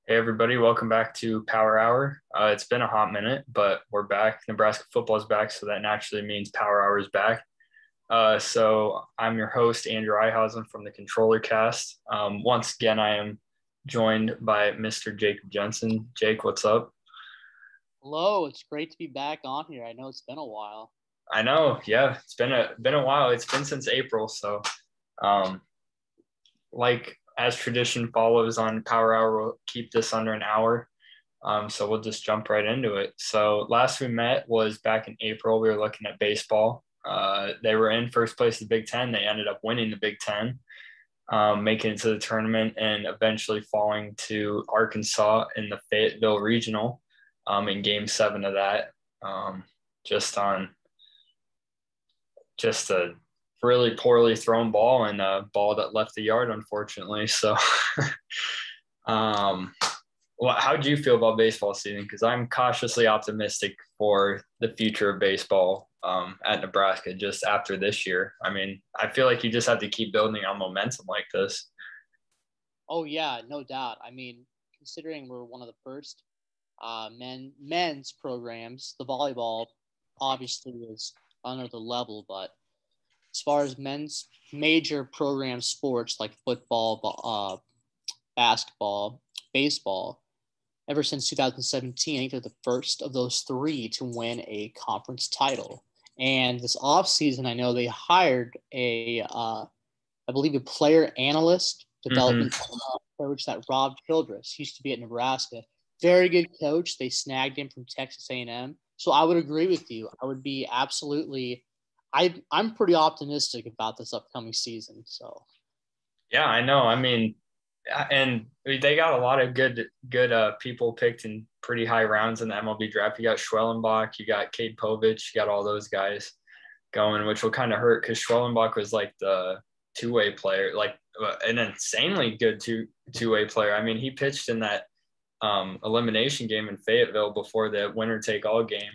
Hey everybody, welcome back to Power Hour. It's been a hot minute, but we're back. Nebraska football is back, so that naturally means Power Hour is back. So I'm your host, Andrew Eihausen from the Controller Cast. Once again, I am joined by Mr. Jacob Jensen. Jake, what's up? Hello, it's great to be back on here. I know it's been a while. I know, yeah, it's been a while. It's been since April, so um, like as tradition follows on Power Hour, we'll keep this under an hour. So we'll just jump right into it. So last we met was back in April. We were looking at baseball. They were in first place in the Big Ten. They ended up winning the Big Ten, making it to the tournament, and eventually falling to Arkansas in the Fayetteville Regional in Game 7 of that. Just on just a really poorly thrown ball and a ball that left the yard, unfortunately. So, well, how do you feel about baseball season? Because I'm cautiously optimistic for the future of baseball at Nebraska just after this year. I mean, I feel like you just have to keep building on momentum like this. Oh yeah, no doubt. I mean, considering we're one of the first men's programs, the volleyball obviously is another level, but as far as men's major program sports like football, basketball, baseball, ever since 2017, I think they're the first of those three to win a conference title. And this offseason, I know they hired I believe, a player analyst Mm-hmm. development coach, that Rob Childress used to be at Nebraska. Very good coach. They snagged him from Texas A&M. So I would agree with you. I would be absolutely I'm pretty optimistic about this upcoming season. So Yeah, I know. I mean, and they got a lot of good people picked in pretty high rounds in the MLB draft. You got Schwellenbach, you got Cade Povich, you got all those guys going, which will kind of hurt because Schwellenbach was like the two-way player, like an insanely good two-way player. I mean, he pitched in that elimination game in Fayetteville before the winner take all game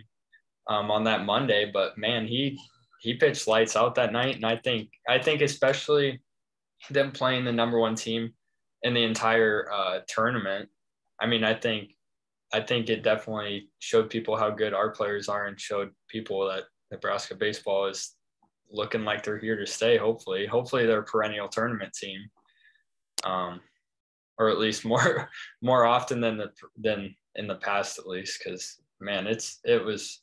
on that Monday. But man, he pitched lights out that night, and I think especially them playing the number one team in the entire tournament. I mean, I think it definitely showed people how good our players are and showed people that Nebraska baseball is looking like they're here to stay. Hopefully they're a perennial tournament team, um, or at least more often than in the past, at least. Because man, it was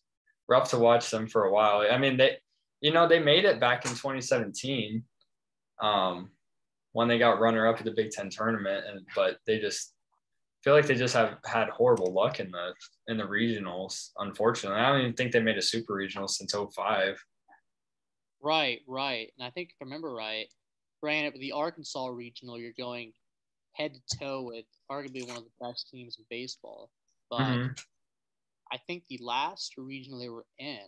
rough to watch them for a while. I mean, they made it back in 2017. When they got runner up at the Big Ten tournament, but they just feel like they just have had horrible luck in the regionals. Unfortunately, I don't even think they made a super regional since '05. right. And I think if I remember right, granted with the Arkansas regional, you're going head to toe with arguably one of the best teams in baseball. But Mm-hmm. I think the last regional they were in,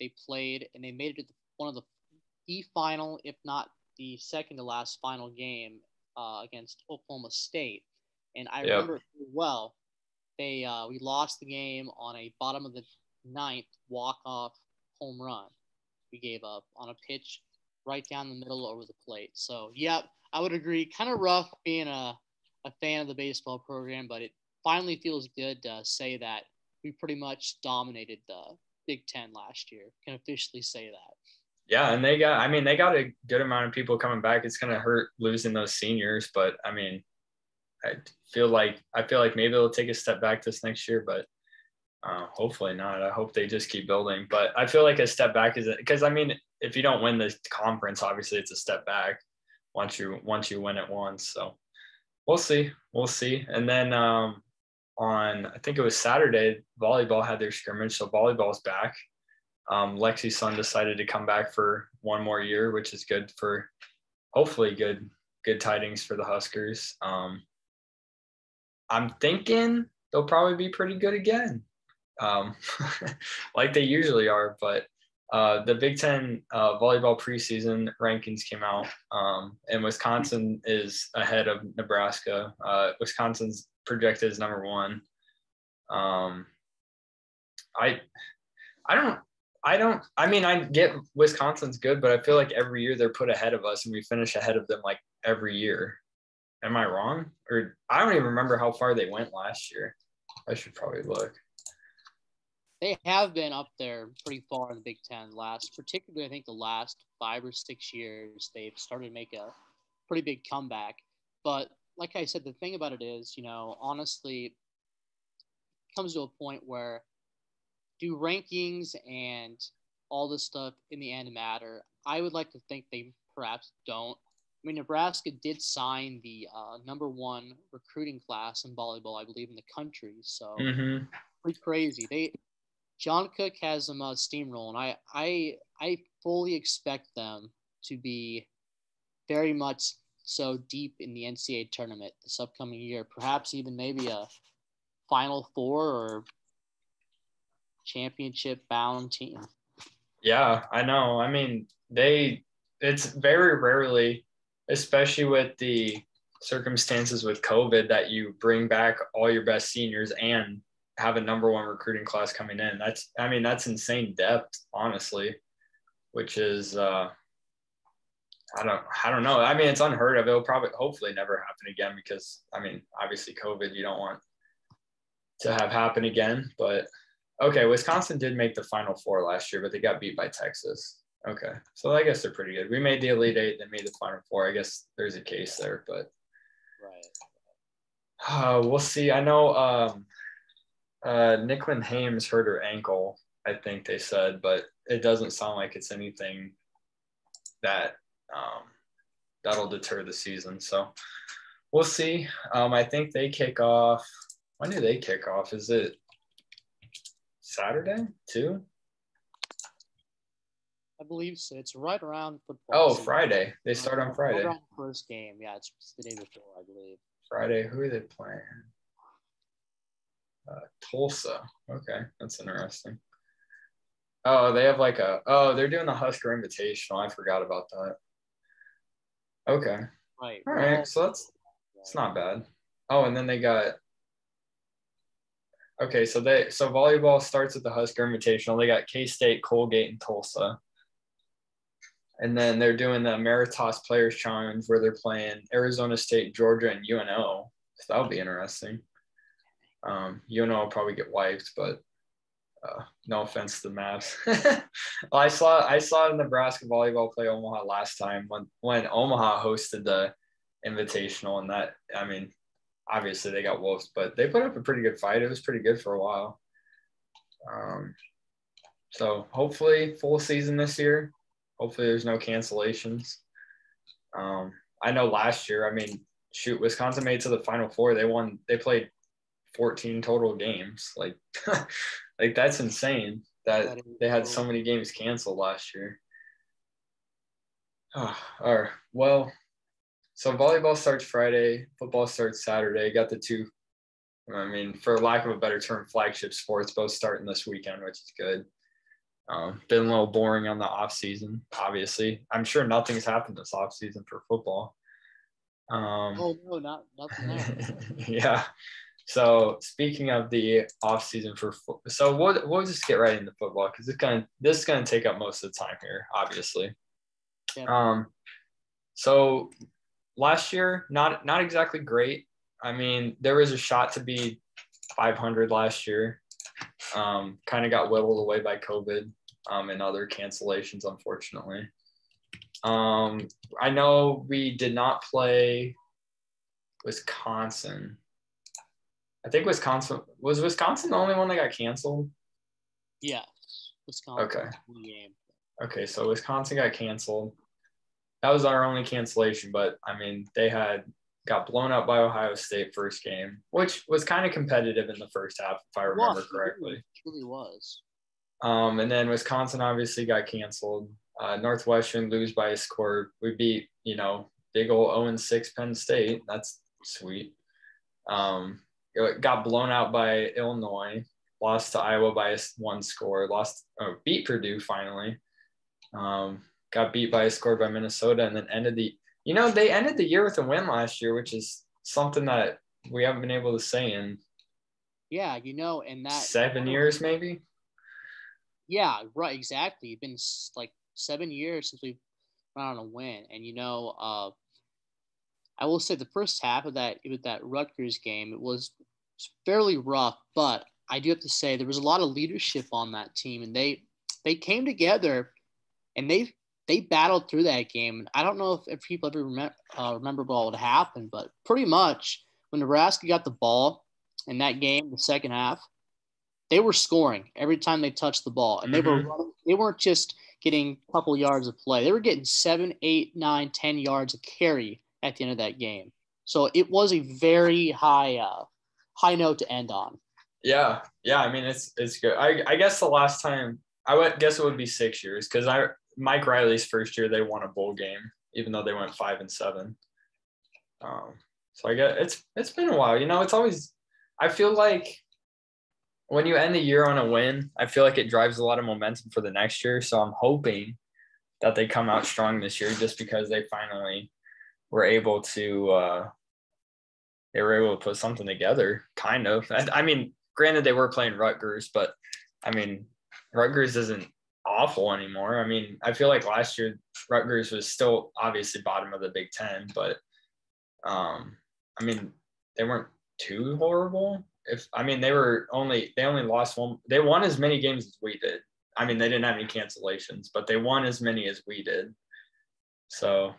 they played and they made it to one of the final, if not the second to last final game against Oklahoma State. And I Yep. remember well, we lost the game on a bottom of the ninth walk off home run we gave up on a pitch right down the middle over the plate. So yeah, I would agree. Kind of rough being a fan of the baseball program, but it finally feels good to say that we pretty much dominated the Big Ten last year. Can officially say that. Yeah, and I mean, they got a good amount of people coming back. It's gonna hurt losing those seniors, but I mean, I feel like maybe they'll take a step back this next year, but hopefully not. I hope they just keep building. But I feel like a step back is because I mean, if you don't win the conference, obviously it's a step back once you win it once. So we'll see. And then on I think it was Saturday, volleyball had their scrimmage, so volleyball's back. Lexi's son decided to come back for one more year, which is good for hopefully good tidings for the Huskers. I'm thinking they'll probably be pretty good again, um, like they usually are. But the Big Ten volleyball preseason rankings came out, and Wisconsin is ahead of Nebraska. Wisconsin's projected as number one. Um, I I don't I mean I get Wisconsin's good, but I feel like every year they're put ahead of us and we finish ahead of them like every year. Am I wrong? Or I don't even remember how far they went last year. I should probably look. They have been up there pretty far in the Big Ten particularly I think the last 5 or 6 years, they've started to make a pretty big comeback. But like I said, the thing about it is, honestly, it comes to a point where do rankings and all this stuff in the end matter? I would like to think they perhaps don't. I mean, Nebraska did sign the number 1 recruiting class in volleyball, I believe, in the country. So pretty crazy. John Cook has them steamrolling. I fully expect them to be very much so deep in the NCAA tournament this upcoming year. Perhaps even maybe a Final Four or championship bound team. Yeah, I know. I mean, it's very rarely, especially with the circumstances with COVID, that you bring back all your best seniors and have a number 1 recruiting class coming in. That's insane depth, honestly, which is, I don't know. I mean, it's unheard of. It'll probably, hopefully never happen again because, I mean, obviously COVID, you don't want to have happen again, but okay, Wisconsin did make the Final Four last year, but they got beat by Texas. Okay, so I guess they're pretty good. We made the Elite Eight, they made the Final Four. I guess there's a case there, but we'll see. I know Nicklin Hames hurt her ankle, I think they said, but it doesn't sound like it's anything that that'll deter the season. So we'll see. I think they kick off. When do they kick off? Is it Saturday too? I believe so. It's right around football. Oh, Friday. They start on Friday. Right around the first game. Yeah, it's the day before, I believe. Friday. Who are they playing? Tulsa. Okay, that's interesting. Oh, they have they're doing the Husker Invitational. I forgot about that. Okay. Right. All right. So it's not bad. Oh, and then they got. Okay, so volleyball starts at the Husker Invitational. They got K-State, Colgate, and Tulsa. And then they're doing the Meritas Players Challenge where they're playing Arizona State, Georgia, and UNO. So that'll be interesting. UNO will probably get wiped, but no offense to the Mavs. Well, I saw Nebraska volleyball play Omaha last time when Omaha hosted the Invitational, and that, I mean, obviously they got wolves, but they put up a pretty good fight. It was pretty good for a while. So hopefully full season this year. Hopefully there's no cancellations. I know last year, I mean, shoot, Wisconsin made it to the Final Four. They played 14 total games. Like, like that's insane that they had so many games canceled last year. All right. Well, so volleyball starts Friday, football starts Saturday. Got the two, I mean, for lack of a better term, flagship sports both starting this weekend, which is good. Been a little boring on the off season, obviously. I'm sure nothing's happened this off season for football. Oh no, nothing there. Yeah. So speaking of the off season so we'll just get right into football because this is gonna take up most of the time here, obviously. Yeah. So last year, not exactly great. I mean, there was a shot to be 500 last year. Kind of got whittled away by COVID and other cancellations, unfortunately. I know we did not play Wisconsin. I think Wisconsin the only one that got canceled? Yeah, Wisconsin. Okay. Okay, so Wisconsin got canceled. That was our only cancellation, but I mean, they got blown up by Ohio State first game, which was kind of competitive in the first half, if I remember correctly. It really was. And then Wisconsin obviously got canceled. Northwestern lose by a score. We beat, big old 0-6 Penn State. That's sweet. It got blown out by Illinois, lost to Iowa by one score, beat Purdue finally. Got beat by a score by Minnesota, and then they ended the year with a win last year, which is something that we haven't been able to say in and that 7 years maybe. Yeah, right, exactly. It's been like 7 years since we've gone on a win, and I will say the first half of that Rutgers game, it was fairly rough, but I do have to say there was a lot of leadership on that team, and they came together and they battled through that game. And I don't know if people ever remember what happened, but pretty much when Nebraska got the ball in that game, the second half, they were scoring every time they touched the ball, and they weren't just getting a couple yards of play. They were getting 7, 8, 9, 10 yards of carry at the end of that game. So it was a very high note to end on. Yeah. I mean, it's good. I guess the last time I would guess it would be 6 years because Mike Riley's first year they won a bowl game, even though they went 5-7. So I guess it's been a while. It's always I feel like when you end the year on a win, I feel like it drives a lot of momentum for the next year. So I'm hoping that they come out strong this year, just because they finally were able to put something together, kind of. I mean, granted, they were playing Rutgers, but I mean, Rutgers isn't awful anymore. I mean, I feel like last year Rutgers was still obviously bottom of the Big Ten, but I mean, they weren't too horrible. They only lost one. They won as many games as we did. I mean, they didn't have any cancellations, but they won as many as we did. So,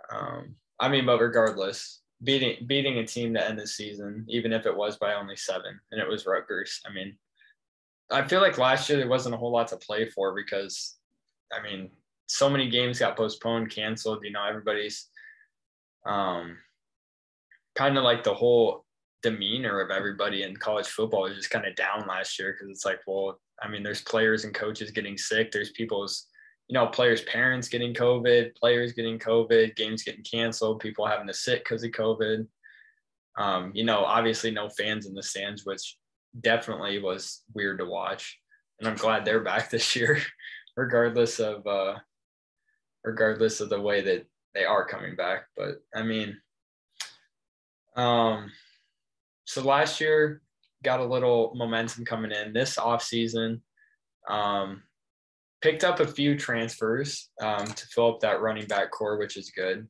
but regardless, beating a team to end the season, even if it was by only 7, and it was Rutgers. I mean, I feel like last year there wasn't a whole lot to play for because, I mean, so many games got postponed, canceled. Everybody's kind of like the whole demeanor of everybody in college football is just kind of down last year because it's like, well, I mean, there's players and coaches getting sick. There's people's, players' parents getting COVID, players getting COVID, games getting canceled, people having to sit because of COVID. Obviously no fans in the stands, which definitely was weird to watch. And I'm glad they're back this year, regardless of the way that they are coming back. But I mean, so last year got a little momentum coming in. This offseason, picked up a few transfers to fill up that running back core, which is good.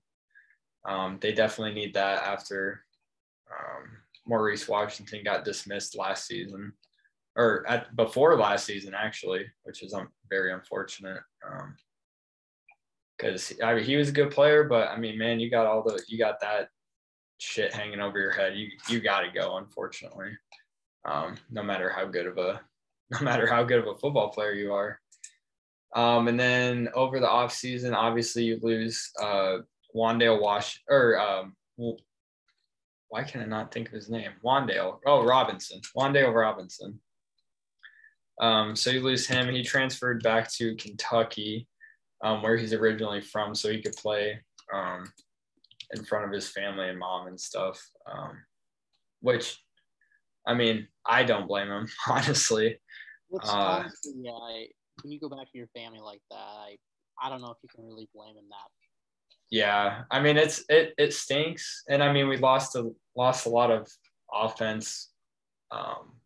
They definitely need that after Maurice Washington got dismissed last season, or before last season actually, which is very unfortunate. Because he was a good player, but I mean, man, you got that shit hanging over your head. You got to go, unfortunately. No matter how good of a football player you are. And then over the off season, obviously you lose Wandale why can I not think of his name? Wandale Robinson. So you lose him. He transferred back to Kentucky, where he's originally from, so he could play in front of his family and mom and stuff. Which, I mean, I don't blame him, honestly. Honestly, when you go back to your family like that, I don't know if you can really blame him that. Yeah, I mean, it stinks, and I mean, we lost a lot of offense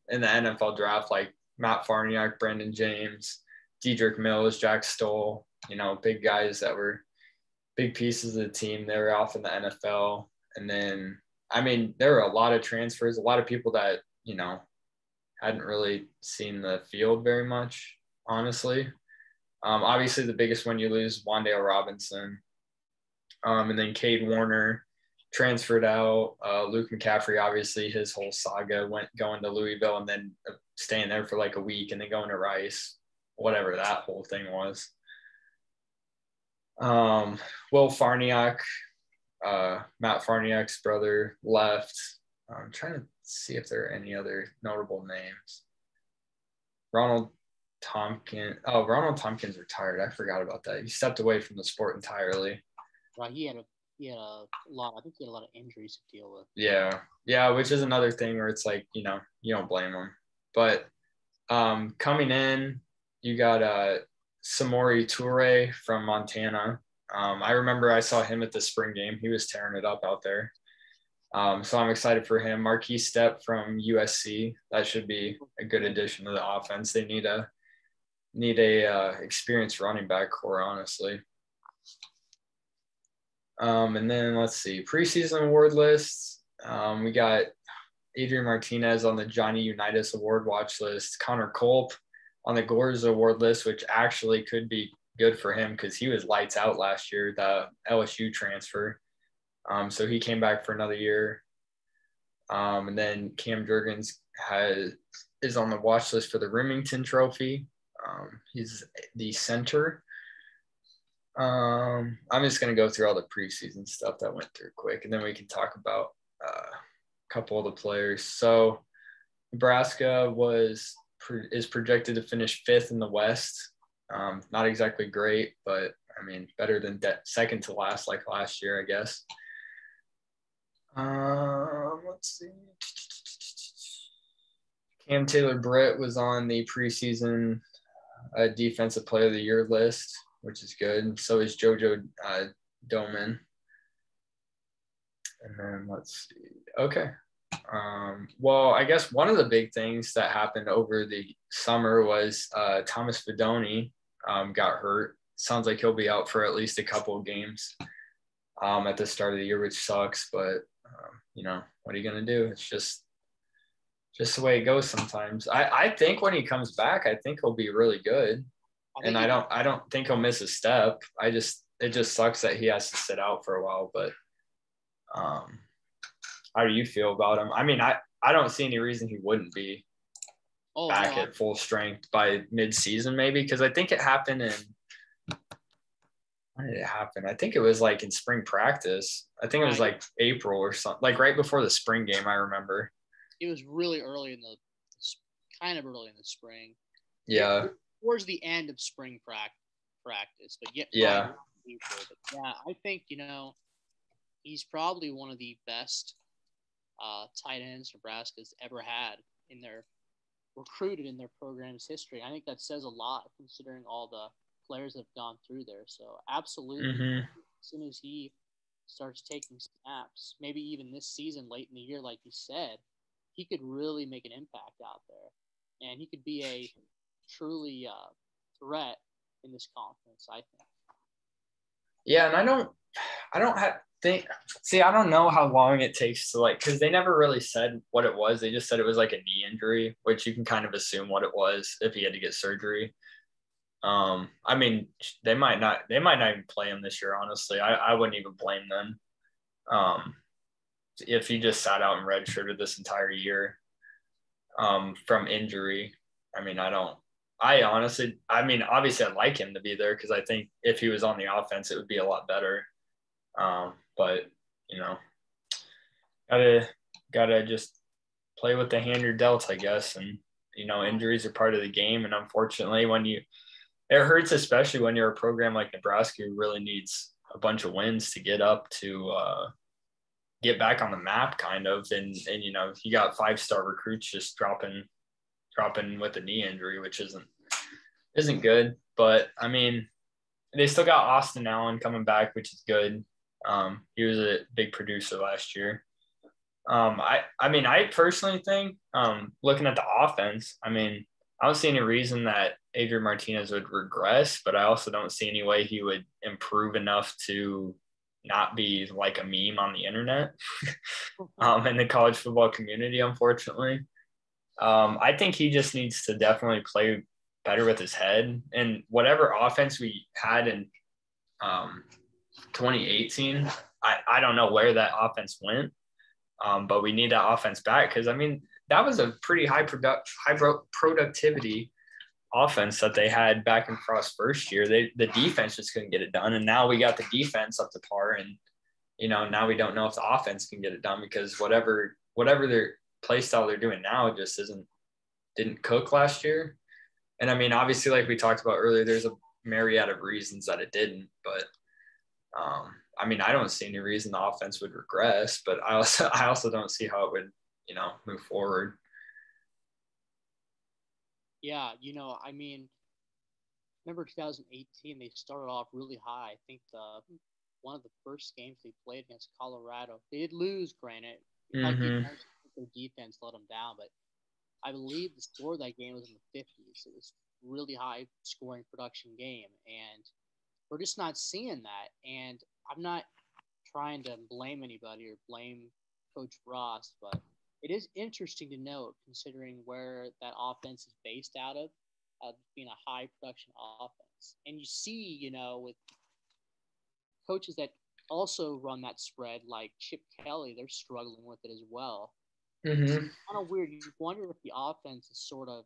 in the NFL draft, like Matt Farniok, Brendan James, Dedrick Mills, Jack Stoll, big guys that were big pieces of the team. They were off in the NFL. And then, I mean, there were a lot of transfers, a lot of people that, hadn't really seen the field very much, honestly. Obviously, the biggest one you lose, Wandale Robinson. And then Cade Warner transferred out. Luke McCaffrey, obviously, his whole saga going to Louisville and then staying there for like a week and then going to Rice, whatever that whole thing was. Will Farniok, Matt Farniok's brother, left. I'm trying to see if there are any other notable names. Ronald Tompkins retired. I forgot about that. He stepped away from the sport entirely. Right, he had a lot. I think he had a lot of injuries to deal with. Yeah, which is another thing where it's like, you don't blame him. But coming in, you got Samori Toure from Montana. I remember I saw him at the spring game. He was tearing it up out there. So I'm excited for him. Marquise Stepp from USC. That should be a good addition to the offense. They need a experienced running back core, honestly. And then let's see, preseason award lists. We got Adrian Martinez on the Johnny Unitas award watch list, Connor Culp on the Gores award list, which actually could be good for him because he was lights out last year, the LSU transfer. So he came back for another year. And then Cam Jurgens is on the watch list for the Remington Trophy. He's the center. I'm just going to go through all the preseason stuff that went through quick, and then we can talk about a couple of the players. So Nebraska is projected to finish 5th in the West. Not exactly great, but I mean, better than second to last like last year, I guess. Let's see. Cam Taylor-Britt was on the preseason Defensive Player of the Year list, which is good. So is JoJo Doman. And then let's see. Okay. Well, I guess one of the big things that happened over the summer was Thomas Fidoni got hurt. Sounds like he'll be out for at least a couple of games at the start of the year, which sucks. But, what are you going to do? It's just the way it goes sometimes. I think when he comes back, I think he'll be really good. And I don't think he'll miss a step. It just sucks that he has to sit out for a while. But how do you feel about him? I mean, I don't see any reason he wouldn't be back at full strength by mid-season, maybe, because I think it happened in – when did it happen? I think it was like in spring practice. I think it was like April or something, like right before the spring game, I remember. It was really early kind of early in the spring. Yeah. Towards the end of spring practice, but April. But yeah, I think, he's probably one of the best tight ends Nebraska's ever had recruited in their program's history. I think that says a lot considering all the players that have gone through there. So absolutely, as soon as he starts taking snaps, maybe even this season, late in the year, like you said, he could really make an impact out there, and he could be a truly threat in this conference, I think. Yeah, and I don't know how long it takes to because they never really said what it was. They just said it was like a knee injury, which you can kind of assume what it was if he had to get surgery. I mean, they might not even play him this year, honestly. I wouldn't even blame them. If he just sat out and redshirted this entire year from injury. I mean, obviously I'd like him to be there because I think if he was on the offense, it would be a lot better. But gotta just play with the hand you're dealt, I guess. And, injuries are part of the game. And unfortunately, it hurts, especially when you're a program like Nebraska who really needs a bunch of wins to get up to get back on the map kind of. And you got 5-star recruits just dropping with a knee injury, which isn't good. But I mean, they still got Austin Allen coming back, which is good. He was a big producer last year. I personally think, looking at the offense, I mean, I don't see any reason that Adrian Martinez would regress, but I also don't see any way he would improve enough to not be like a meme on the internet in the college football community, unfortunately. I think he just needs to definitely play better with his head. And whatever offense we had in 2018, I don't know where that offense went, but we need that offense back because, I mean, that was a pretty high productivity offense that they had back in Frost's first year. The defense just couldn't get it done, and now we got the defense up to par, and now we don't know if the offense can get it done because whatever their play style they're doing now just didn't cook last year. And I mean, obviously, like we talked about earlier, there's a myriad of reasons that it didn't, but I mean, I don't see any reason the offense would regress, but I also don't see how it would move forward. Yeah, I mean, remember 2018, they started off really high. I think one of the first games they played against Colorado, they did lose, granted. Like their defense let them down, but I believe the score of that game was in the 50s. It was really high scoring production game, and we're just not seeing that. And I'm not trying to blame anybody or blame Coach Frost, but it is interesting to note considering where that offense is based out of being a high production offense. And you see, with coaches that also run that spread, like Chip Kelly, they're struggling with it as well. Mm-hmm. It's kind of weird. You wonder if the offense is sort of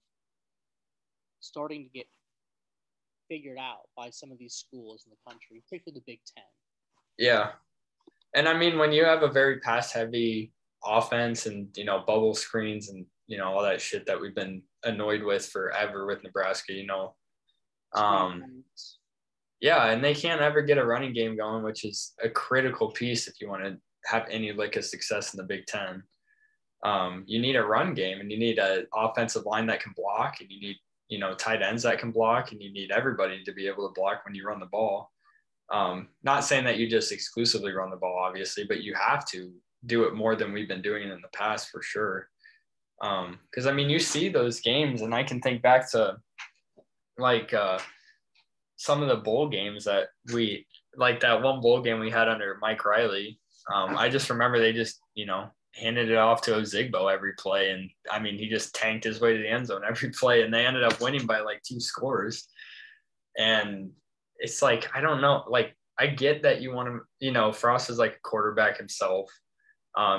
starting to get figured out by some of these schools in the country, particularly the Big Ten. Yeah. And I mean, when you have a very pass heavy offense and, bubble screens and, all that shit that we've been annoyed with forever with Nebraska, yeah, and they can't ever get a running game going, which is a critical piece if you want to have any lick of success in the Big Ten. You need a run game, and you need an offensive line that can block, and you need, tight ends that can block, and you need everybody to be able to block when you run the ball. Not saying that you just exclusively run the ball, obviously, but you have to do it more than we've been doing in the past for sure. Because, you see those games, and I can think back to, some of the bowl games that that one bowl game we had under Mike Riley. I just remember they just, handed it off to Ozigbo every play. And he just tanked his way to the end zone every play, and they ended up winning by 2 scores. And it's I don't know, I get that you want to, Frost is a quarterback himself.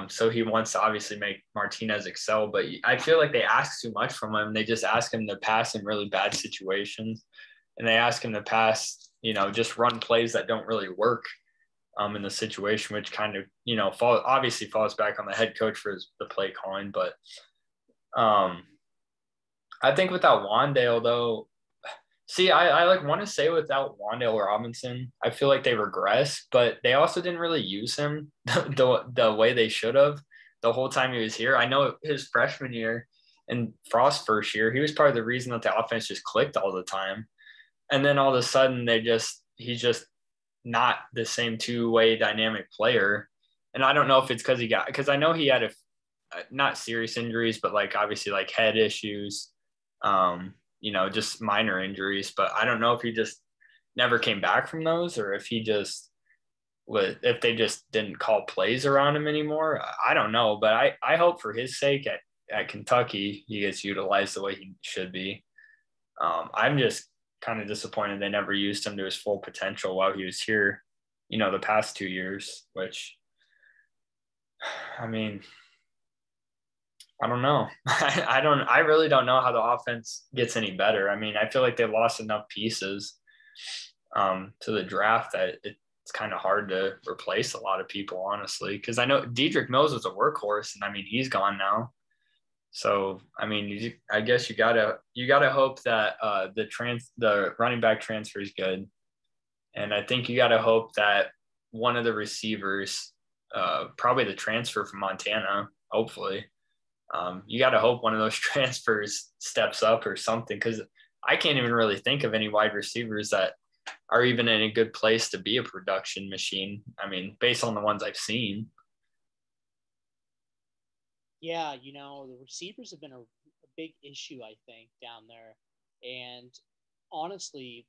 So he wants to obviously make Martinez excel, but I feel like they ask too much from him. They just ask him to pass in really bad situations. And they ask him to pass, just run plays that don't really work in the situation, which kind of, obviously falls back on the head coach for the play calling. But I think without Wandale, though, I want to say without Wandale Robinson, I feel like they regress, but they also didn't really use him the way they should have the whole time he was here. I know his freshman year and Frost's first year, he was part of the reason that the offense just clicked all the time. And then all of a sudden he's just not the same two-way dynamic player. And I don't know if it's because I know he had not serious injuries, but obviously head issues, just minor injuries. But I don't know if he just never came back from those, or if if they just didn't call plays around him anymore. I don't know, but I hope for his sake at Kentucky, he gets utilized the way he should be. I'm just kind of disappointed they never used him to his full potential while he was here, the past 2 years, which, I don't know. I really don't know how the offense gets any better. I feel like they lost enough pieces to the draft that it's kind of hard to replace a lot of people, honestly, because I know Dedrick Mills was a workhorse, and he's gone now. So, I guess you gotta hope that the running back transfer is good, and I think you gotta hope that one of the receivers, probably the transfer from Montana, hopefully, you gotta hope one of those transfers steps up or something, because I can't even really think of any wide receivers that are even in a good place to be a production machine. Based on the ones I've seen. Yeah, the receivers have been a big issue, I think, down there. And honestly,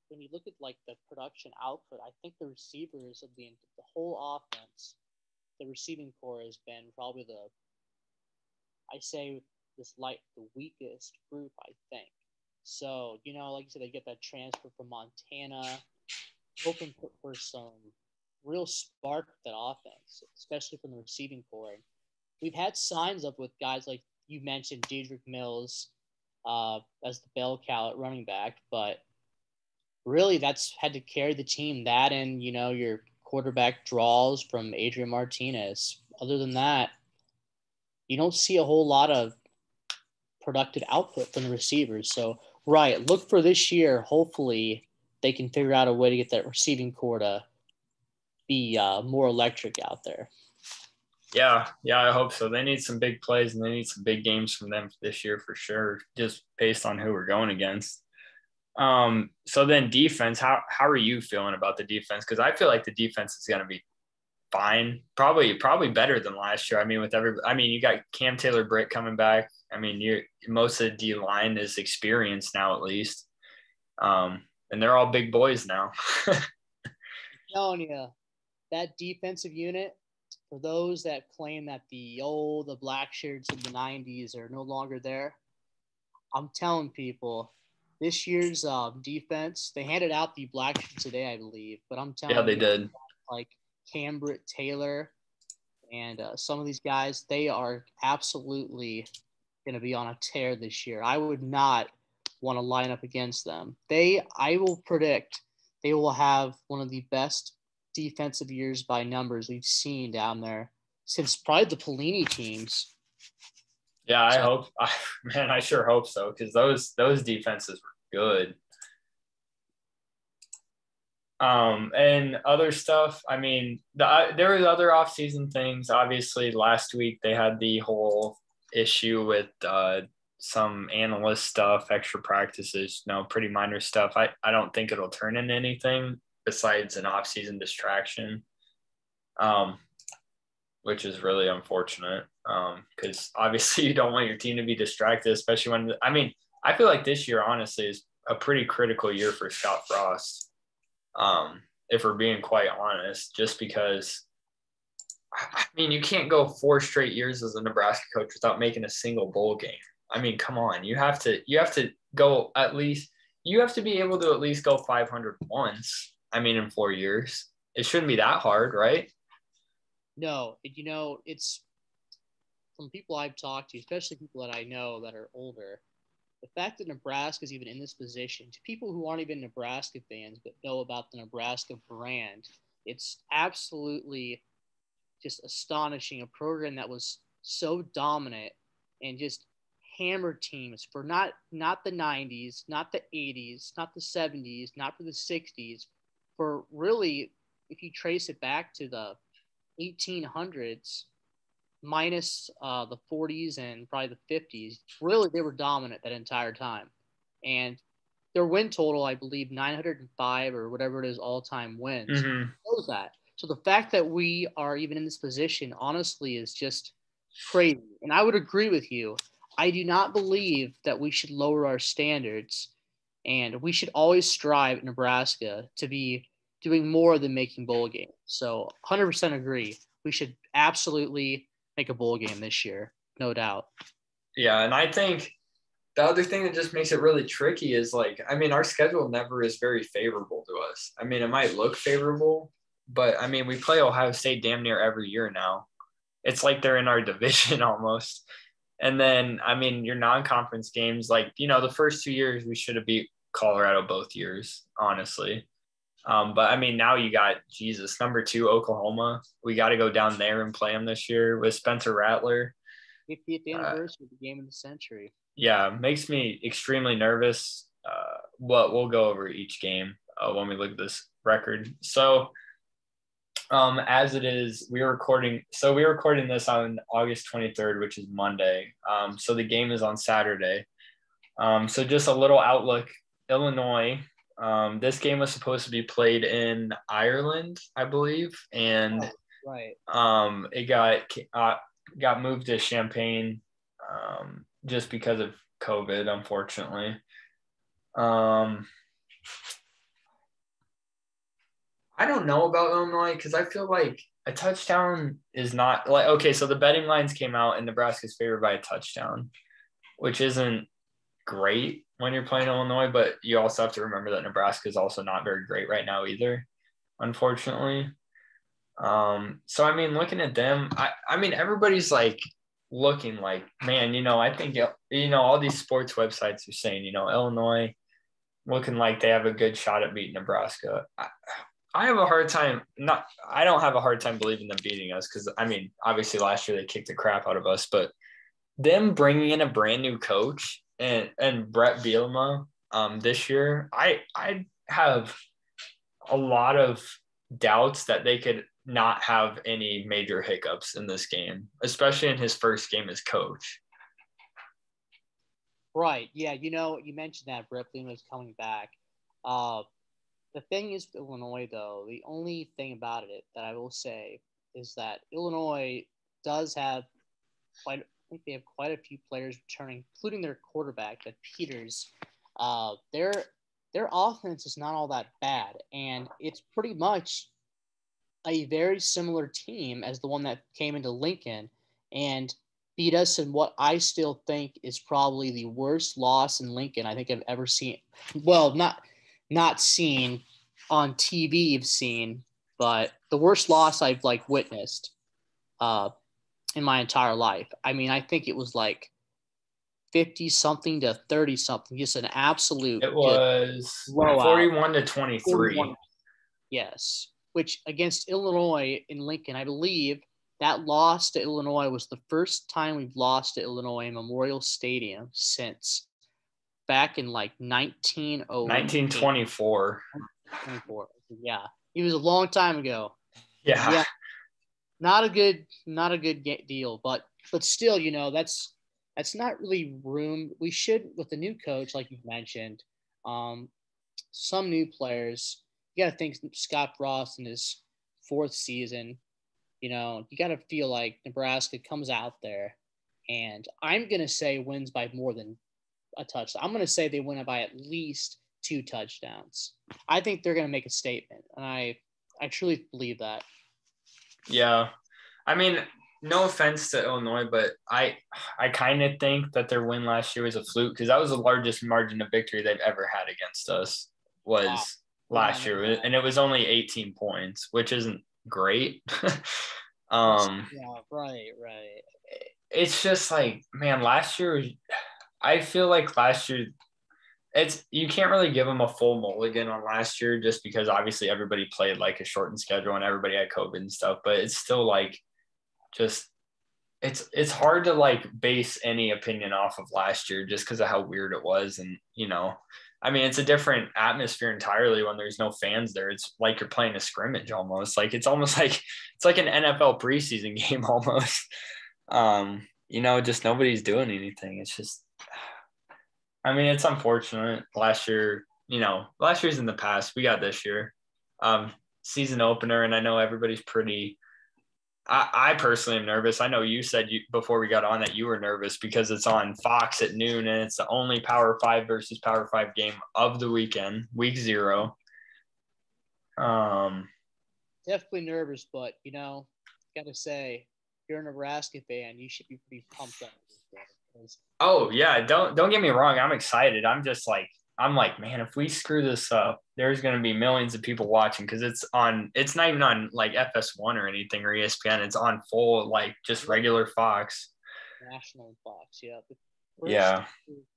when you look at the production output, I think the receivers of the whole offense, the receiving core has been probably the weakest group, I think. So, like you said, they get that transfer from Montana, hoping for some real spark with that offense, especially from the receiving core. We've had signs up with guys like you mentioned, Dedrick Mills, as the bell cow at running back, but really that's had to carry the team. That and your quarterback draws from Adrian Martinez. Other than that, you don't see a whole lot of productive output from the receivers. So, right, look for this year. Hopefully, they can figure out a way to get that receiving core to be more electric out there. Yeah, I hope so. They need some big plays, and they need some big games from them this year for sure, just based on who we're going against. So then defense, how are you feeling about the defense? Because I feel like the defense is going to be fine, probably better than last year. You got Cam Taylor-Britt coming back. Most of the D line is experienced now, at least, and they're all big boys now. I'm telling you, that defensive unit, for those that claim that the black shirts of the 90s are no longer there, I'm telling people this year's defense, they handed out the black shirts today, I believe, but I'm Yeah, telling they you, did. like Cambrit Taylor and some of these guys, they are absolutely going to be on a tear this year. I would not want to line up against them. I will predict they will have one of the best defensive years by numbers we've seen down there since probably the Pelini teams. Yeah, I So, hope. Man, I sure hope so because those defenses were good. And other stuff. I mean, there was other offseason things. Obviously, last week they had the whole issue with some analyst stuff, extra practices, pretty minor stuff. I don't think it'll turn into anything besides an offseason distraction, which is really unfortunate because obviously you don't want your team to be distracted, especially when – I mean, I feel like this year, honestly, is a pretty critical year for Scott Frost. If we're being quite honest, just because, I mean, you can't go 4 straight years as a Nebraska coach without making a single bowl game. I mean, come on, you have to go at least, you have to be able to at least go 500 once. I mean, in 4 years, it shouldn't be that hard, right? no, it's from people I've talked to, especially people that I know that are older. The fact that Nebraska is even in this position, to people who aren't even Nebraska fans but know about the Nebraska brand, it's absolutely just astonishing. A program that was so dominant and just hammered teams for not the 90s, not the 80s, not the 70s, not for the 60s, for really, if you trace it back to the 1800s, minus the 40s and probably the 50s, really they were dominant that entire time. And their win total, I believe, 905 or whatever it is, all-time wins, Mm-hmm. shows that. So the fact that we are even in this position, honestly, is just crazy. And I would agree with you. I do not believe that we should lower our standards, and we should always strive in Nebraska to be doing more than making bowl games. So 100% agree. We should absolutely make a bowl game this year, no doubt. Yeah, and I think the other thing that just makes it really tricky is I mean, our schedule never is very favorable to us. I mean, it might look favorable, but I mean, we play Ohio State damn near every year now. It's like they're in our division almost. And then, I mean, your non-conference games, the first 2 years we should have beat Colorado both years, honestly. But I mean, now you got number 2 Oklahoma. We got to go down there and play them this year with Spencer Rattler. 50th anniversary of the game of the century. Yeah, makes me extremely nervous. But we'll go over each game when we look at this record. So, as it is, we are recording. So we're recording this on August 23rd, which is Monday. So the game is on Saturday. So just a little outlook. Illinois. This game was supposed to be played in Ireland, I believe, and right. It got moved to Champaign just because of COVID, unfortunately. I don't know about Illinois because I feel like a touchdown is not okay. So the betting lines came out and Nebraska's favored by a touchdown, which isn't great when you're playing Illinois, but you also have to remember that Nebraska is also not very great right now either, unfortunately. So I mean, looking at them, I mean, everybody's looking man, I think, all these sports websites are saying, Illinois looking like they have a good shot at beating Nebraska. I have a hard time I don't have a hard time believing them beating us because, I mean, obviously last year they kicked the crap out of us, but them bringing in a brand new coach and Brett Bielema this year, I have a lot of doubts that they could not have any major hiccups in this game, especially in his first game as coach. Right. Yeah. You mentioned that Brett Bielema is coming back. The thing is, with Illinois, though, the only thing about it that I will say is that Illinois does have I think they have quite a few players returning, including their quarterback, that Peters. Their offense is not all that bad, and it's pretty much a very similar team as the one that came into Lincoln and beat us in what I still think is probably the worst loss in Lincoln I think I've ever seen. Well, not seen on TV, I've seen, but the worst loss I've like witnessed in my entire life. I mean, I think it was like 50 something to 30 something, just an absolute It just was blowout. 41 to 23. Yes, which against Illinois in Lincoln, I believe that loss to Illinois was the first time we've lost to Illinois in Memorial Stadium since back in like 1924. 1924. Yeah, it was a long time ago. Yeah. Yeah, not a good deal, but still, that's not really room. We should, with the new coach, like you mentioned, um, some new players. You got to think Scott Frost in his fourth season. You got to feel like Nebraska comes out there, and I'm gonna say wins by more than a touchdown. I'm gonna say they win by at least 2 touchdowns. I think they're gonna make a statement, and I truly believe that. Yeah. I mean, no offense to Illinois, but I kind of think that their win last year was a fluke because that was the largest margin of victory they've ever had against us Wow. was last Yeah, year, and it was only 18 points, which isn't great. um, yeah, right. it's just like, man, last year I feel like last year it's you can't really give them a full mulligan on last year just because obviously everybody played like a shortened schedule and everybody had COVID and stuff, but it's still like just it's hard to like base any opinion off of last year just because of how weird it was. And I mean, it's a different atmosphere entirely when there's no fans there. It's like you're playing a scrimmage almost. Like it's almost like it's like an NFL preseason game almost. Just nobody's doing anything. It's just I mean, it's unfortunate. Last year's in the past. We got this year. Season opener, and I know everybody's pretty I personally am nervous. I know you said before we got on that you were nervous because it's on Fox at noon and it's the only Power 5 versus Power 5 game of the weekend, week 0. Definitely nervous, but gotta say, if you're a Nebraska fan, you should be pretty pumped up. Oh yeah, don't get me wrong. I'm excited. I'm like, man, if we screw this up, there's going to be millions of people watching because it's not even on like FS1 or anything or ESPN. It's on full, like just regular Fox. National Fox, yeah. Yeah.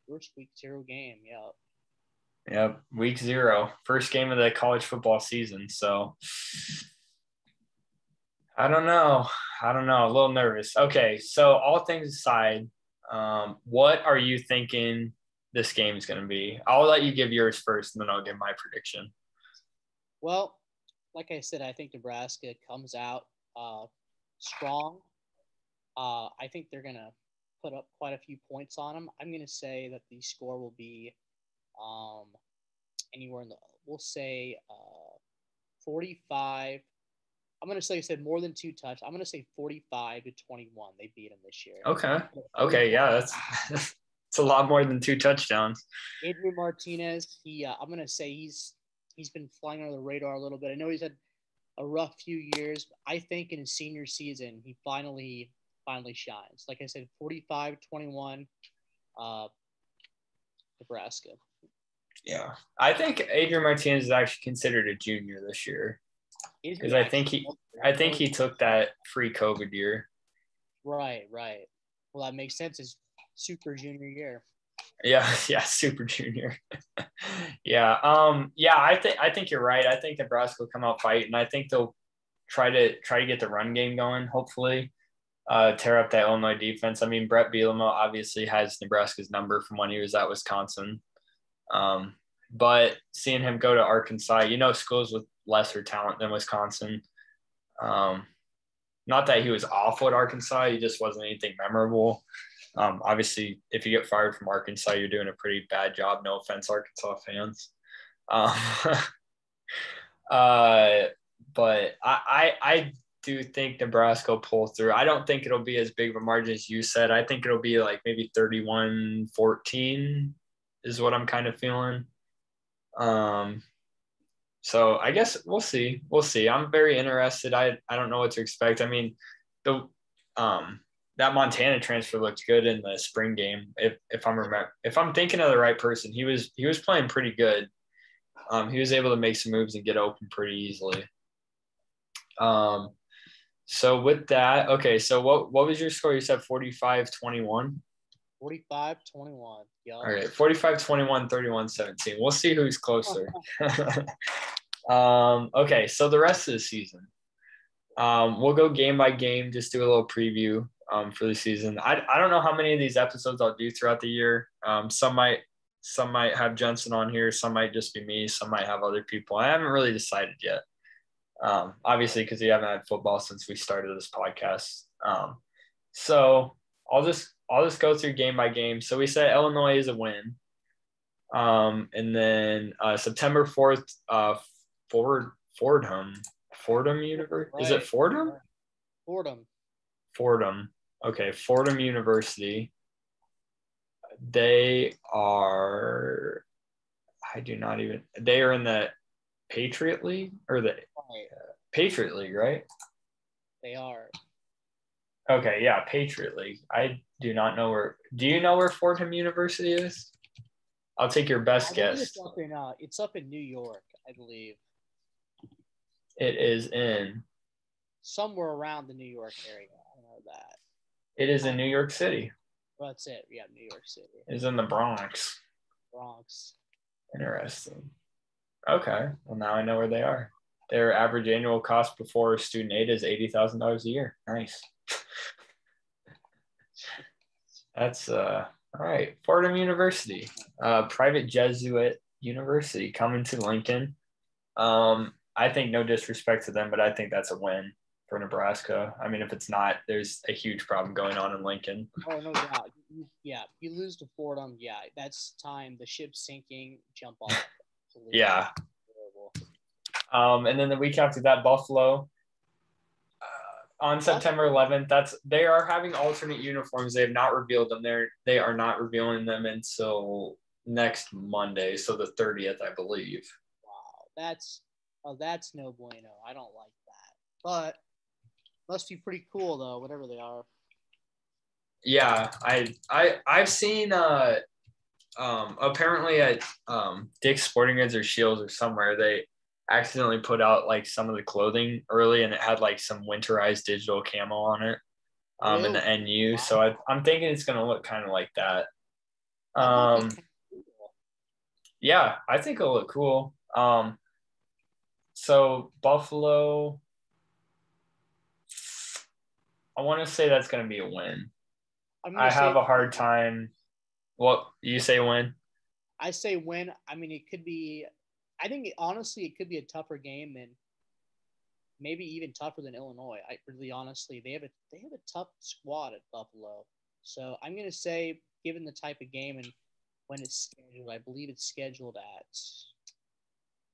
First week 0 game, yeah. Yep. Week 0, first game of the college football season. So I don't know. A little nervous. Okay. So all things aside, what are you thinking this game is going to be? I'll let you give yours first, and then I'll give my prediction. Well, like I said, I think Nebraska comes out strong. I think they're going to put up quite a few points on them. I'm going to say that the score will be anywhere we'll say 45. I'm going to say, you said more than 2 touchdowns. I'm going to say 45 to 21. They beat them this year. Okay. Yeah, that's it's a lot more than 2 touchdowns. Adrian Martinez, I'm going to say he's been flying under the radar a little bit. I know he's had a rough few years. But I think in his senior season, he finally shines. Like I said, 45-21, Nebraska. Yeah. I think Adrian Martinez is actually considered a junior this year. Because I think he took that free COVID year. Right. Well, that makes sense. His super junior year. Yeah, super junior. Yeah. I think you're right. I think Nebraska will come out fighting. I think they'll try to get the run game going, hopefully. Tear up that Illinois defense. I mean, Brett Bielema obviously has Nebraska's number from when he was at Wisconsin. But seeing him go to Arkansas, schools with lesser talent than Wisconsin. Not that he was awful at Arkansas, he just wasn't anything memorable. Obviously, if you get fired from Arkansas, you're doing a pretty bad job. No offense, Arkansas fans. But I do think Nebraska will pull through. I don't think it'll be as big of a margin as you said. I think it'll be like maybe 31-14 is what I'm kind of feeling. So I guess we'll see. We'll see. I'm very interested. I don't know what to expect. I mean, the that Montana transfer looked good in the spring game. If I'm thinking of the right person, he was playing pretty good. He was able to make some moves and get open pretty easily. So with that, okay, so what was your score? You said 45-21? 45-21. Yup. All right, 45-21, 31-17. We'll see who's closer. Okay, so the rest of the season. We'll go game by game, just do a little preview for the season. I don't know how many of these episodes I'll do throughout the year. Some might have Jensen on here, some might just be me, some might have other people. I haven't really decided yet. Obviously, because we haven't had football since we started this podcast. So I'll just go through game by game. So we said Illinois is a win. And then September 4th, Fordham University. Right. Is it Fordham? Fordham. Okay, Fordham University. They are in the Patriot League or the Patriot League, right? They are. Okay, yeah, Patriot League. I do not know where. Do you know where Fordham University is? I'll take your best guess. It's up in New York, I believe. It is in somewhere around the New York area. I know that. It is in New York City. Well, that's it. Yeah, New York City. It's in the Bronx. Interesting. Okay. Well, now I know where they are. Their average annual cost before student aid is $80,000 a year. Nice. That's all right. Fordham University, private Jesuit university coming to Lincoln. I think no disrespect to them, but I think that's a win for Nebraska. I mean, if it's not, there's a huge problem going on in Lincoln. Oh, no doubt. Yeah, you lose to Fordham. Yeah, that's time. The ship's sinking. Jump off. Yeah. And then the week after that, Buffalo. On September 11th, they are having alternate uniforms. They have not revealed them. They are not revealing them until next Monday, so the 30th, I believe. Wow, that's no bueno. I don't like that, but must be pretty cool though, whatever they are. Yeah, I've seen apparently at Dick's Sporting Goods or Shields or somewhere they accidentally put out like some of the clothing early and it had like some winterized digital camo on it in the NU. Wow. So I'm thinking it's going to look kind of like that. Yeah, I think it'll look cool. So Buffalo, I want to say that's going to be a win. I have a hard time. What you say win? I say win. I mean, it could be. I think honestly, it could be a tougher game than maybe even tougher than Illinois. Honestly, they have a tough squad at Buffalo. So I'm gonna say, given the type of game and when it's scheduled, I believe it's scheduled at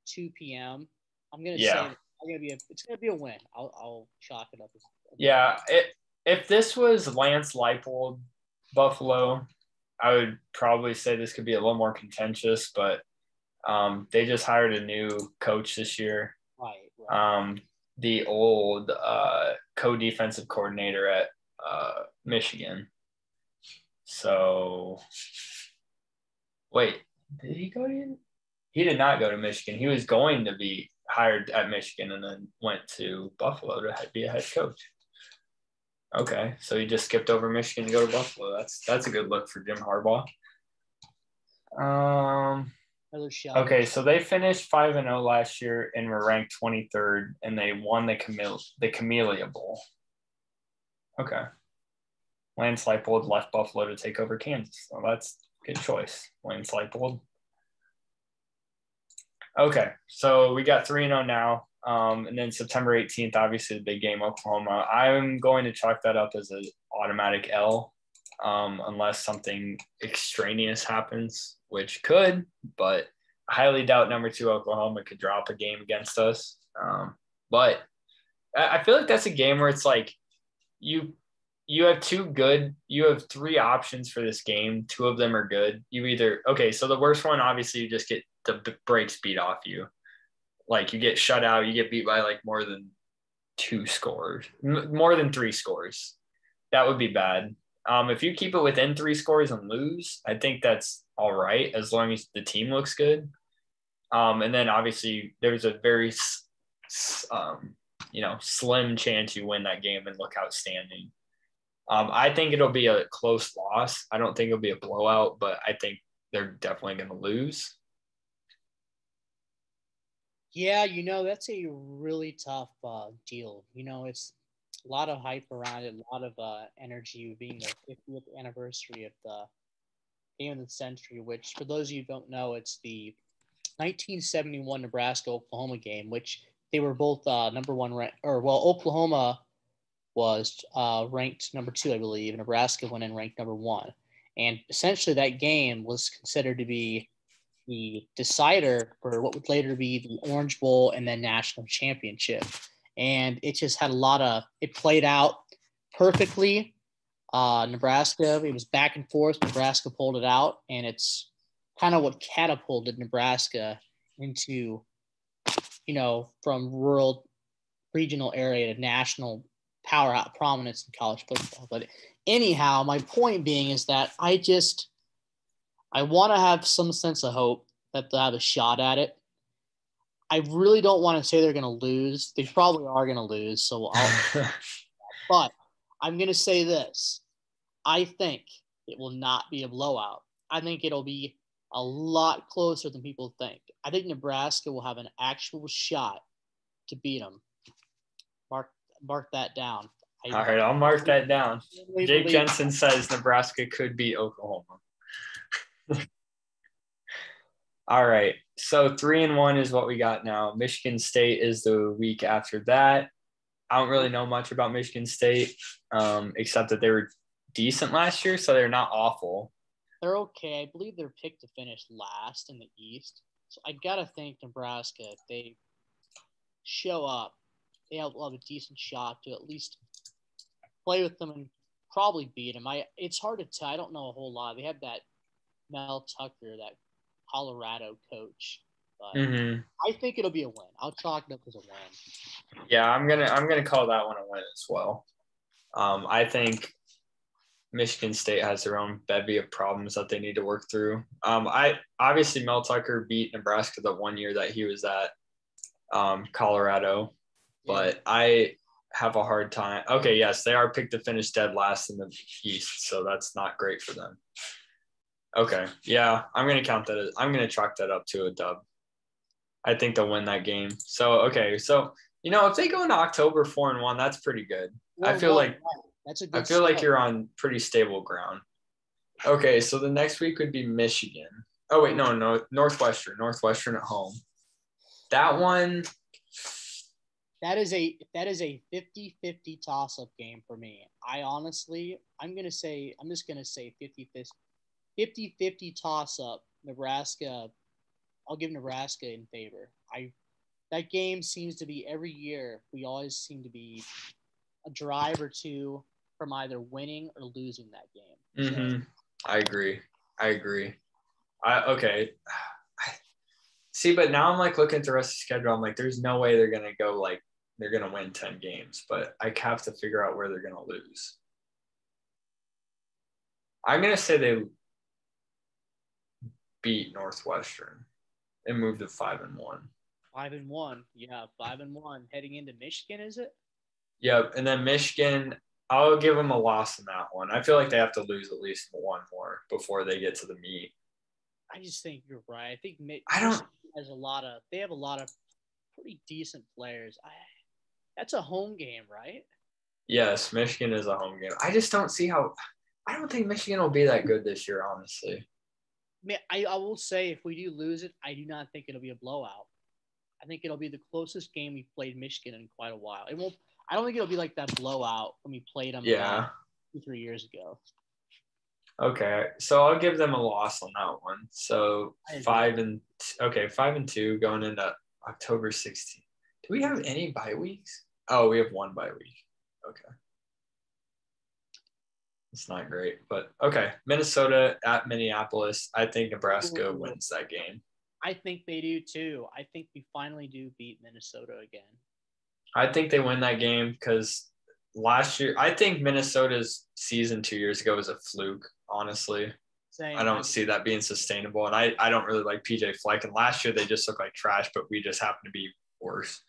2 p.m. I'm gonna say it's gonna be a win. I'll chalk it up. Yeah, if this was Lance Leipold, Buffalo, I would probably say this could be a little more contentious, but they just hired a new coach this year. Right. The old co-defensive coordinator at Michigan. So, wait, did he go to? He did not go to Michigan. He was going to be hired at Michigan and then went to Buffalo to be a head coach. Okay, so he just skipped over Michigan to go to Buffalo. That's a good look for Jim Harbaugh. Okay, so they finished 5-0 last year and were ranked 23rd, and they won the Camellia Bowl. Okay. Lance Leipold left Buffalo to take over Kansas. So that's a good choice, Lance Leipold. Okay, so we got 3-0 now. And then September 18th, obviously the big game, Oklahoma. I'm going to chalk that up as an automatic L, unless something extraneous happens, which could, but I highly doubt number 2 Oklahoma could drop a game against us. But I feel like that's a game where it's like you have 3 options for this game. 2 of them are good. So the worst one, obviously, you just get the brakes beat off you. Like you get shut out, you get beat by like more than 2 scores, more than 3 scores. That would be bad. If you keep it within 3 scores and lose, I think that's all right as long as the team looks good. And then obviously there's a very, slim chance you win that game and look outstanding. I think it'll be a close loss. I don't think it'll be a blowout, but I think they're definitely going to lose. Yeah, that's a really tough deal. It's a lot of hype around it, a lot of energy being the 50th anniversary of the game of the century, which for those of you who don't know, it's the 1971 Nebraska-Oklahoma game, which they were both number one ranked, Oklahoma was ranked number 2, I believe. Nebraska went in ranked number 1. And essentially that game was considered to be the decider for what would later be the Orange Bowl and then national championship. And it just had it played out perfectly. Nebraska, it was back and forth. Nebraska pulled it out, and it's kind of what catapulted Nebraska into, from rural regional area to national power prominence in college football. But anyhow, my point being is that I want to have some sense of hope that they'll have a shot at it. I really don't want to say they're going to lose. They probably are going to lose. But I'm going to say this. I think it will not be a blowout. I think it'll be a lot closer than people think. I think Nebraska will have an actual shot to beat them. Mark that down. All right, I'll mark that down. Jake Jensen says Nebraska could beat Oklahoma. All right, so 3-1 is what we got now. Michigan State is the week after that. I don't really know much about Michigan State, except that they were decent last year, so they're not awful. They're okay. I believe they're picked to finish last in the East. So I got to think Nebraska, if they show up, they have a decent shot to at least play with them and probably beat them. It's hard to tell. I don't know a whole lot. They have that Mel Tucker, that Colorado coach. But I think it'll be a win. I'll chalk it up as a win. Yeah, I'm gonna call that one a win as well. I think Michigan State has their own bevy of problems that they need to work through. Obviously Mel Tucker beat Nebraska the one year that he was at Colorado, but I have a hard time. Okay, yes, they are picked to finish dead last in the East, so that's not great for them. Okay, yeah, I'm gonna chalk that up to a dub. I think they'll win that game. So okay, so if they go into October 4-1, that's pretty good. I feel like you're on pretty stable ground. Okay, so the next week would be Michigan. Oh wait, no, Northwestern at home. That one. That is a 50-50 toss-up game for me. I'm just gonna say 50-50 toss-up. Nebraska. I'll give Nebraska in favor. That game seems to be every year. We always seem to be a drive or two from either winning or losing that game. So. I agree. Okay. See, but now I'm like looking at the rest of the schedule. I'm like, there's no way they're gonna go they're gonna win 10 games, but I have to figure out where they're gonna lose. I'm gonna say they beat Northwestern and move to 5-1. 5-1, yeah, 5-1 heading into Michigan, is it? Yep, and then Michigan, I'll give them a loss in that one. I feel like they have to lose at least one more before they get to the meet. I just think you're right. I think Michigan has they have a lot of pretty decent players. That's a home game, right? Yes, Michigan is a home game. I just don't see how – I don't think Michigan will be that good this year, honestly. I will say if we do lose it, I do not think it'll be a blowout. I think it'll be the closest game we've played Michigan in quite a while. I don't think it'll be like that blowout when we played them 2-3 years ago. Okay, so I'll give them a loss on that one. So 5-2 going into October 16th. Do we have any bye weeks? Oh, we have one bye week. Okay. It's not great, but okay. Minnesota at Minneapolis. I think Nebraska wins that game. I think they do too. I think we finally do beat Minnesota again. I think they win that game because last year, I think Minnesota's season 2 years ago was a fluke, honestly. Same. I don't see that being sustainable. And I don't really like PJ Fleck. And last year they just looked like trash, but we just happened to be worse.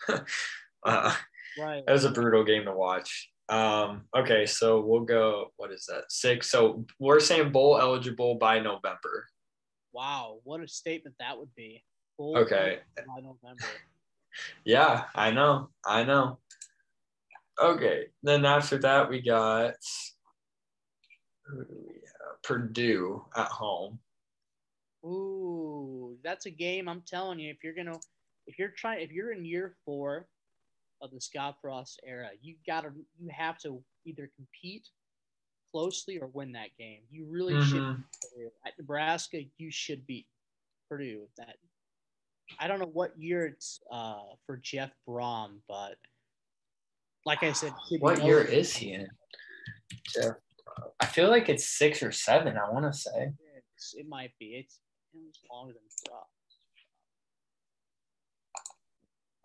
Right. It was a brutal game to watch. Okay, so we'll go, what is that? 6. So we're saying bowl eligible by November. Wow, what a statement that would be. Bowl Okay. by November. Yeah, I know. Okay, then after that we got who do we have? Purdue at home. Ooh, that's a game. I'm telling you, if you're in year 4 of the Scott Frost era, you have to either compete closely or win that game. You really should. At Nebraska, you should beat Purdue. That I don't know what year it's for Jeff Brom, but like I said, what year is he in? Jeff, I feel like it's 6 or 7. I want to say it might be. It's longer than Frost.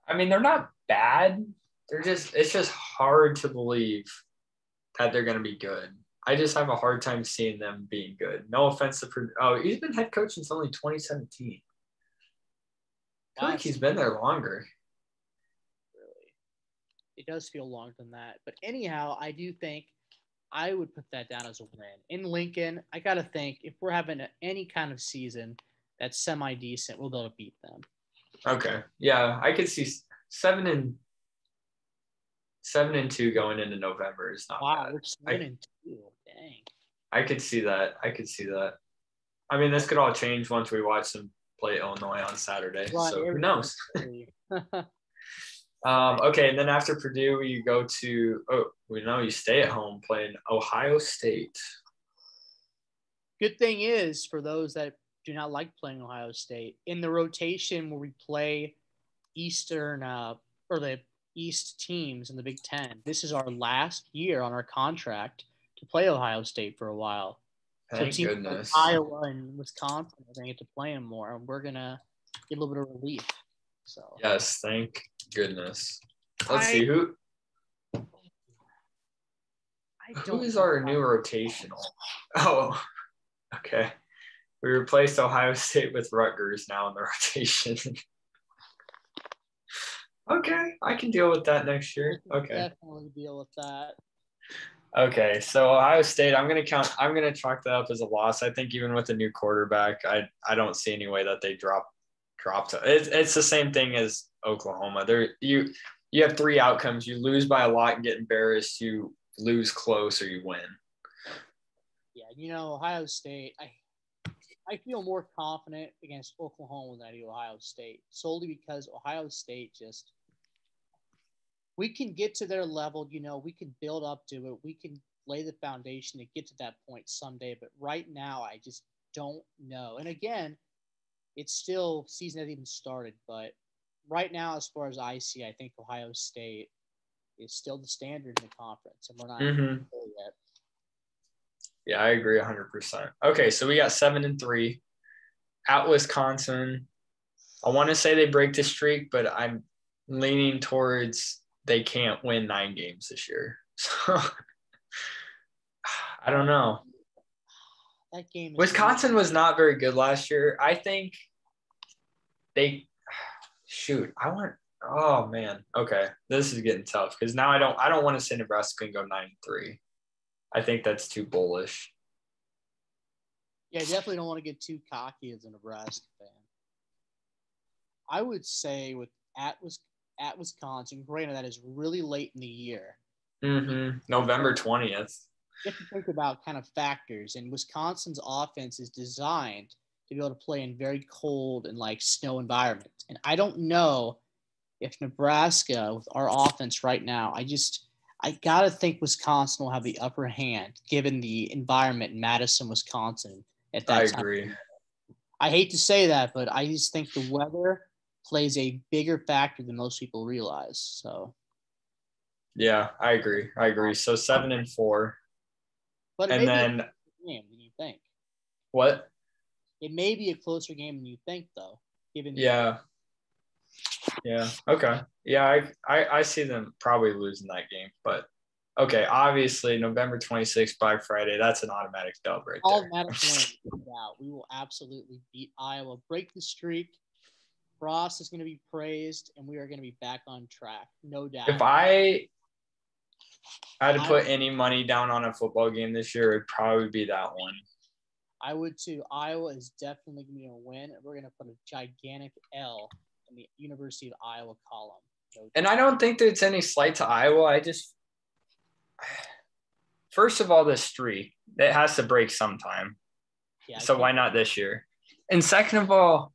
I mean, they're not bad. It's just hard to believe that they're going to be good. I just have a hard time seeing them being good. No offense to Purdue. Oh, he's been head coach since only 2017. I feel like he's been there longer. Really, it does feel longer than that. But anyhow, I do think I would put that down as a win. In Lincoln, I got to think if we're having any kind of season that's semi-decent, we'll be able to beat them. Okay. Yeah, I could see 7-2 going into November is not bad. Wow, we're 7-2. Dang. I could see that. I mean, this could all change once we watch them play Illinois on Saturday. Right, so who knows? Okay, and then after Purdue, you go to you stay at home playing Ohio State. Good thing is for those that do not like playing Ohio State, in the rotation where we play Eastern or the East teams in the Big Ten, this is our last year on our contract to play Ohio State for a while. Thank goodness. Like Iowa and Wisconsin are going to get to play them more, and we're going to get a little bit of relief. So yes, thank goodness. Let's see who is our new rotational. Oh, okay. We replaced Ohio State with Rutgers now in the rotation. Okay, I can deal with that next year. Okay. Definitely deal with that. Okay, so Ohio State, I'm gonna chalk that up as a loss. I think even with a new quarterback, I don't see any way that they drop. It's the same thing as Oklahoma. You have 3 outcomes. You lose by a lot and get embarrassed. You lose close or you win. Yeah, Ohio State. I feel more confident against Oklahoma than I do Ohio State, solely because Ohio State we can get to their level, we can build up to it. We can lay the foundation to get to that point someday. But right now, I just don't know. And again, it's still season hasn't even started. But right now, as far as I see, I think Ohio State is still the standard in the conference, and we're not there yet. Yeah, I agree 100%. Okay, so we got 7-3 at Wisconsin. I want to say they break the streak, but I'm leaning towards they can't win 9 games this year. So I don't know. That game. Wisconsin was not very good last year. I think oh man. Okay, this is getting tough because now I don't want to say Nebraska can go 9-3. I think that's too bullish. Yeah, I definitely don't want to get too cocky as a Nebraska fan. I would say at Wisconsin, granted that is really late in the year. November 20th. You have to think about kind of factors, and Wisconsin's offense is designed to be able to play in very cold and snow environments. And I don't know if Nebraska, with our offense right now, I got to think Wisconsin will have the upper hand given the environment in Madison, Wisconsin at that time. I agree. I hate to say that, but I just think the weather plays a bigger factor than most people realize. So, yeah, I agree. So 7-4. But it may be a closer game than you think. What? It may be a closer game than you think, though. Given Yeah. Okay. Yeah, I see them probably losing that game, but okay. Obviously, November 26th, Black Friday. That's an automatic dub right there. automatic win. Yeah, we will absolutely beat Iowa, break the streak. Frost is going to be praised, and we are going to be back on track, no doubt. If I had to put any money down on a football game this year, it'd probably be that one. I would too. Iowa is definitely going to win. We're going to put a gigantic L in the University of Iowa column. No and I don't think there's any slight to Iowa. First of all, this streak, it has to break sometime. Yeah, so why not this year? And second of all,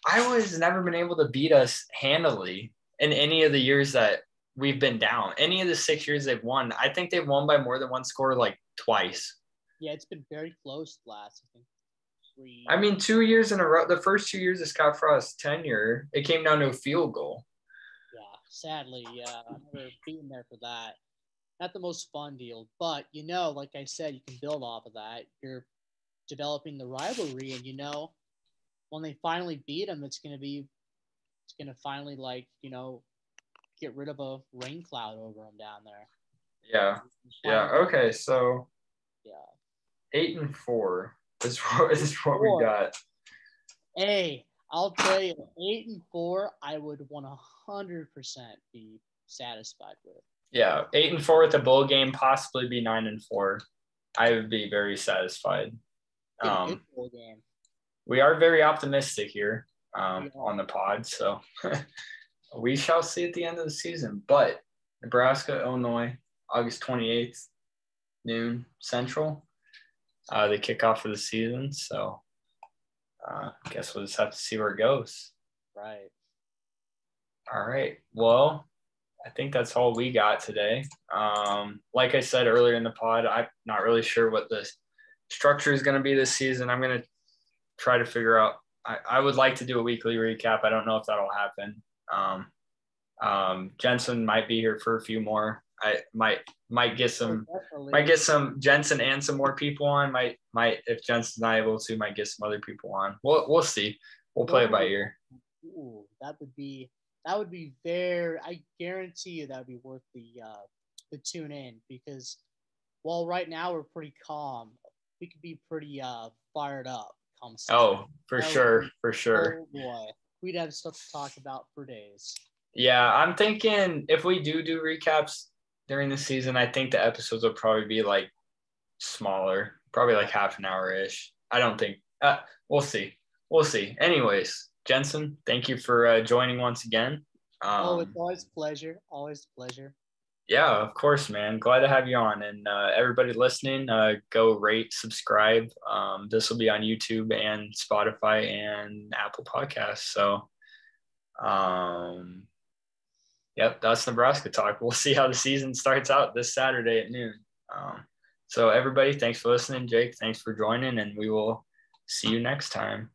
Iowa has never been able to beat us handily in any of the years that we've been down. Any of the 6 years they've won, I think they've won by more than one score like twice. Yeah, it's been very close last, I think, 3. I mean, 2 years in a row. The first 2 years of Scott Frost's tenure, it came down to a field goal. Yeah, sadly, yeah. I've never been there for that. Not the most fun deal, but, like I said, you can build off of that. You're developing the rivalry, and, when they finally beat them, it's going to finally, get rid of a rain cloud over them down there. Yeah. Yeah. Okay. So, 8-4 is what we got. Hey, I'll tell you, 8-4, I would 100% be satisfied with. Yeah, 8-4 with a bowl game, possibly be 9-4. I would be very satisfied. Good bowl game. We are very optimistic here on the pod, so we shall see at the end of the season. But Nebraska, Illinois, August 28th, noon Central. The kickoff for the season, so I guess we'll just have to see where it goes. Right. All right. Well, I think that's all we got today. Like I said earlier in the pod, I'm not really sure what the structure is going to be this season. I'm going to try to figure out. I would like to do a weekly recap. I don't know if that'll happen. Jensen might be here for a few more. I might get some Jensen and some more people on. Might if Jensen's not able to, might get some other people on. We'll see. We'll play it by ear. Ooh, that would be very. I guarantee you that would be worth the tune in, because while right now we're pretty calm, we could be pretty fired up. Oh, for sure. Oh boy, we'd have stuff to talk about for days. Yeah, I'm thinking if we do recaps during the season, I think the episodes will probably be like smaller, probably like half an hour-ish. I don't think we'll see. Anyways, Jensen, thank you for joining once again. It's always a pleasure. Yeah, of course, man. Glad to have you on. And everybody listening, go rate, subscribe. This will be on YouTube and Spotify and Apple Podcasts. So, yep, that's Nebraska Talk. We'll see how the season starts out this Saturday at noon. So everybody, thanks for listening. Jake, thanks for joining, and we will see you next time.